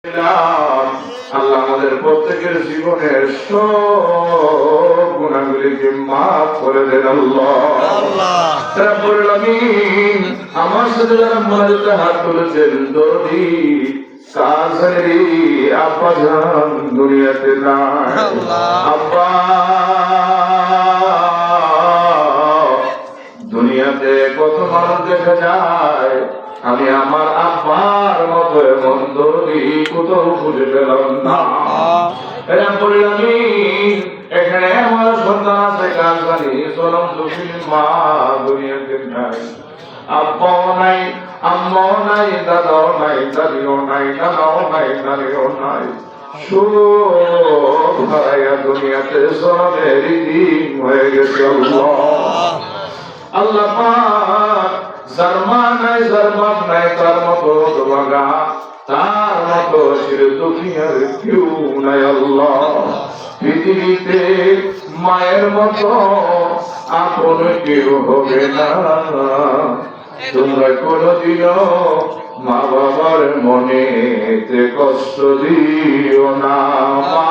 আল্লাহ আমাদের প্রত্যেকের জীবনের সব গুনাহগুলিকে মাফ করে দেন আল্লাহ রাব্বুল আলামিন। আমার সাথে যারা মোনাজাতে হাত তুলেছেন দরদি কাজেরি আব্বা জান দুনিয়াতে নাই, আব্বা দুনিয়াতে কত মানুষ দেখা যায়, আমি আমার আব্বার মতো এমন দরদি কোথাও খুঁজে পেলাম না। এখানে আমার সন্তান আছে কাজবানি জনম দুঃখী মা দুনিয়াতে নাই, আব্বাও নাই, আম্মাও নাই, দাদাও নাই, দাদিও নাই, নানাও নাই, নানিও নাই, সব হারাইয়া দুনিয়াতে জনমের দিন হয়ে গেছে। আল্লাহ পাক যার মা নাই, যার বাপ নাই, তার মতো দোয়াগা, তার মতো চির দুনিয়ার কেউ নাই আল্লাহ। পৃথিবীতে মায়ের মতো আপন কেউ হবে না, তোমরা কোনদিনও মা বাবার মনেতে কষ্ট দিও না। মা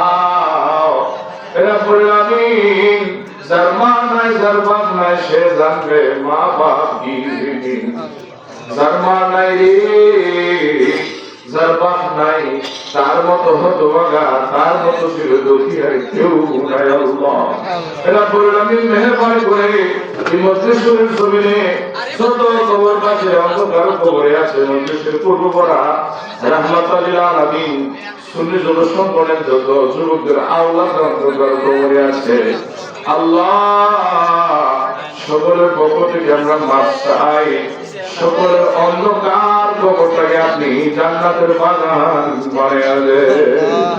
রাব্বুল আলামিন যার মা নাই, যার বাপ নাই, সে জানবে মা বাপ কি জিনিস। যার মা নাই রে, যার বাপ নাই, তার মতো হতভাগা, তার মতো ছিল দুঃখী আর কেউ নাই আল্লাহ রাব্বুল আলামিন মেহেরবানি করে এই মজলিসের জমিনে যত কবর আছে, অন্ধকার কবরে আছে, মজলিসের পূর্বপরা রাহমাতুল লিল আলামিন সুন্নি জনসংগঠনের যত যুবকদের আওলাদ অন্ধকার কবরে আছে, আল্লাহ সকলের পক্ষ থেকে আমরা মাফ চাই। সকলের অন্ধকার কবরটাকে আপনি জান্নাতের বাগান বানিয়ে দেন।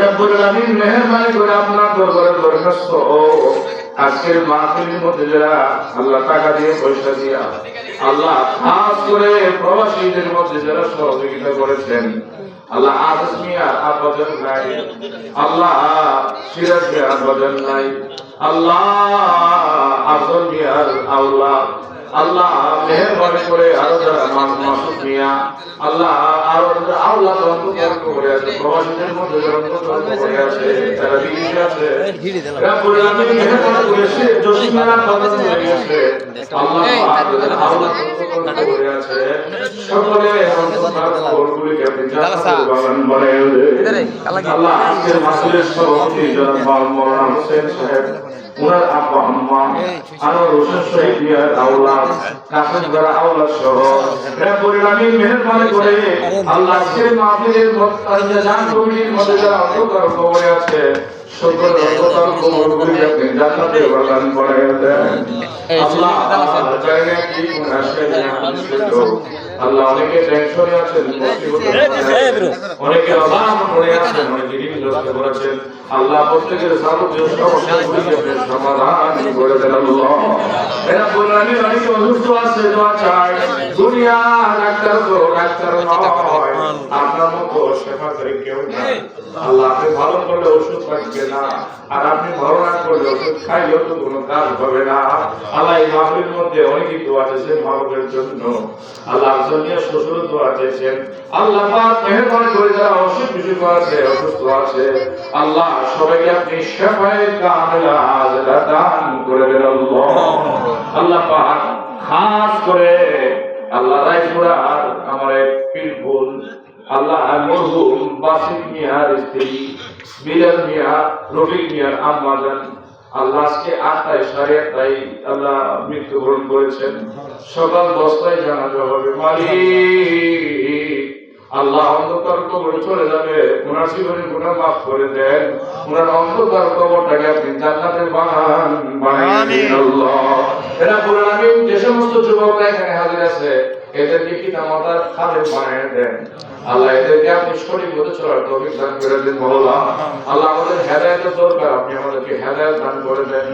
রব্বুল আলামিন মেহেরবানি করে আপনার দরবারে দরখাস্ত, আজকের মাহফিলের মধ্যে যারা আল্লাহ টাকা দিয়ে পয়সা দিয়া, আল্লাহ খাস করে প্রবাসীদের মধ্যে যারা সহযোগিতা করেছেন, আল্লাহ আদেশ মিয়া আব্বাজান নাই, আল্লাহ সিরাজ মিয়া আব্বাজান নাই, আল্লাহ আফজল মিয়ার আওলাদ, আল্লাহ মেহেরবানি করে আরো যারা মাসুদ মিয়া, আল্লাহ আরো আওলাদ অন্তর্ভুক্ত করে আছে, প্রবাসীদের মধ্যে যারা অন্তর্ভুক্ত করে আছে, যারা বিদেশে আছে, রাব্বুল আলামিন মেহেরবানি করেছে জসিম মিয়া আব্বাজান হয়ে গেছে, আল্লাহ আপনাদের আওলাদ অন্তর্ভুক্ত করে আছে, সকলে অন্তর্ভুক্ত কবরগুলিকে আপনি জান্নাতের বাগান বানিয়ে দেন। আল্লাহ আজকের মাহফিলের সভাপতি জনাব মাওলানা হোসেন সাহেব, উনার আব্বা আম্মা, আনোয়ার হোসেন শহীদ মিয়ার আওলাদ, কাসেম যারা আওলাদ সহ রব্বুল আলামিন মেহেরবানি করে আল্লাহ আজকের মাহফিলের মধ্যে জান কমিটির মধ্যে যারা অন্ধকার কবরে আছে, সকল অন্ধকার কবরগুলি আপনি জান্নাতের বাগান বানিয়ে দেন। আল্লাহ জানি না কি গুনাহ আছে, আল্লাহ অনেকে টেনশনে আছেন, অনেকে অভাব পড়ে আছেন, অনেকে ঋণগ্রস্ত করেছেন, আল্লাহ প্রত্যেকের যাবতীয় সমস্যাগুলি আপনি সমাধান করে দেন। আল্লাহ রাব্বুল আলামিন অনেকে অসুস্থ আছে, দোয়া চাই, দুনিয়া ডাক্তার তো ডাক্তার নয়, আপনার মতো শেফাকারী কেউ নাই। আল্লাহ আপনি ভালো করলে ওষুধ পাচ্ছে না, আর আপনি ভালো না করলে ওষুধ খাইলেও তো কোনো কাজ হবে না। আল্লাহ এই মাহফিলের মধ্যে অনেকেই দোয়া চেয়েছেন মাহফিলের জন্য, আল্লাহ জন্য শ্বশুর দোয়া চেয়েছেন, আল্লাহ পাক মেহেরবানি করে যারা অসুস্থ আছে, অসুস্থ আছে, আল্লাহ সবাইকে আপনি শেফায়ে কামিলা আজলা দান করে দেন। আল্লাহ পাক খাস করে আল্লাহ রায়পুরার আমার এক পীরফুল আল্লাহ মরহুম বাসিক মিয়ার স্ত্রী বিলাল মিয়া, রফিক মিয়ার আম্মা জান, আল্লাহ আজকে 8টায় 8:30 আল্লাহ মৃত্যুবরণ করেছেন, সকাল 10টায় জানাজা হবে। মালিক আল্লাহ অন্ধকার কবরে চলে যাবে, ওনার জীবনের গুনাহ মাফ করে দেন, ওনার অন্ধকার কবরটাকে আপনি জান্নাতের বাগান বানিয়ে দিন। আল্লাহ রাব্বুল আলামিন যে সমস্ত যুবকরা এখানে হাজির আছে, এদেরকে পিতামাতার খাদেম বানিয়ে দেন। আল্লাহ এদেরকে আপনি সঠিক পথে চলার তৌফিক দান করে দেন। মাওলা আল্লাহ আমাদের হেদায়েতের দরকার, আপনি আমাদেরকে হেদায়েত দান করে দেন,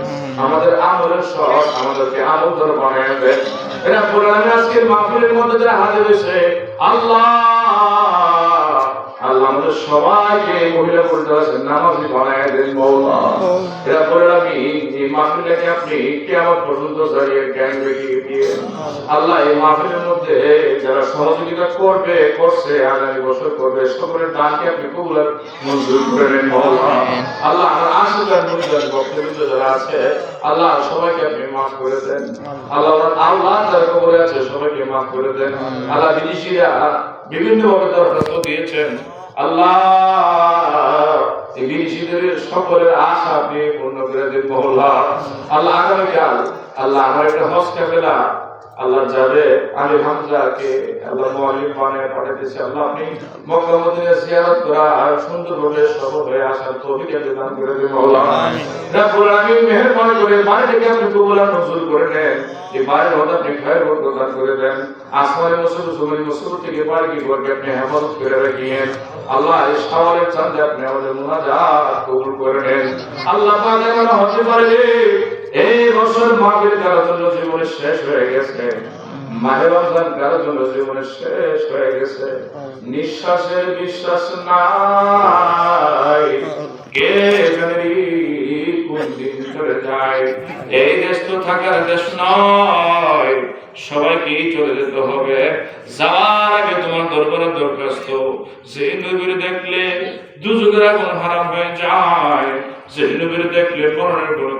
আমাদের আমলের সৎ আমাদেরকে আমলদার বানিয়ে দেন। রাব্বুল আলামিন আজকের মাহফিলের মধ্যে যারা হাজির হয়েছে, আল্লাহ আল্লাহ আমাদের আমাদের সবাইকে মহিলা পরিবার আছেন নামাজি বানায় দেন মওলা। এরা বলে আমি এই মাহফিলটাকে আপনি কিয়ামত পর্যন্ত জারিয়ে জ্ঞান রেখে দিয়ে আল্লাহ এই মাহফিলের মধ্যে যারা সহযোগিতা করবে করছে আগামী বছর করবে সকলের দানকে আপনি কবুল আর মঞ্জুর করে নেন মওলা। আল্লাহ আমার আশীর্বাদ মুরিদান ভক্তবৃন্দ যারা আছে আল্লাহ সবাইকে আপনি মাফ করে দেন। আল্লাহ আল্লাহ যারা কবরে আছে সবাইকে মাফ করে দেন। আল্লাহ বিদেশিরা বিভিন্ন ভাবে দরখাস্ত দিয়েছেন আল্লাহ এই বিদেশিদের সকলের আশা আপনি পূর্ণ করে দেন মওলা। আল্লাহ আগামীকাল আল্লাহ আমার একটা হজ কাফেলা আল্লাহ যাবে আমি হামজাকে আল্লাহ মুআল্লিম বানিয়ে পাঠাতেছি আল্লাহ আপনি মক্কা মদিনা জিয়ারত করা আর সুন্দরভাবে সফল হয়ে আসার তৌফিক দান করে দেন মওলা। রব্বুল আলামিন মেহেরবানি করে বাড়িটাকে আপনি কবুল আর মঞ্জুর করে নেন। এই বাড়ির মধ্যে আপনি খায়ের বরকত দান করে দেন। আসমানি মুসিবত জমিনি মুসিবত থেকে বাড়িকে ঘরকে আপনি হেফাজত করে রাখিয়েন আল্লাহ। এই সওয়ালের চাঁদে আপনি আমাদের মুনাজাত কবুল করে নেন আল্লাহ। পাক এমন হতে পারে এই বছর মাহফিল কারোর জন্য জীবনে শেষ হয়ে গেছে, মাহে রমজান কারোর জন্য জীবনে শেষ হয়ে গেছে, নিঃশ্বাসের বিশ্বাস নাই, কে জানে কোন দিন চলে যায়। এই দেশ তো থাকার দেশ নয়, সবাইকে চলে যেতে হবে। যাওয়ার আগে তোমার দরবারে দরখাস্ত, যে নবীর দেখলে দুযুগের আগুন হারাম হয়ে যায়, যে নবীর দেখলে মরণের কোনো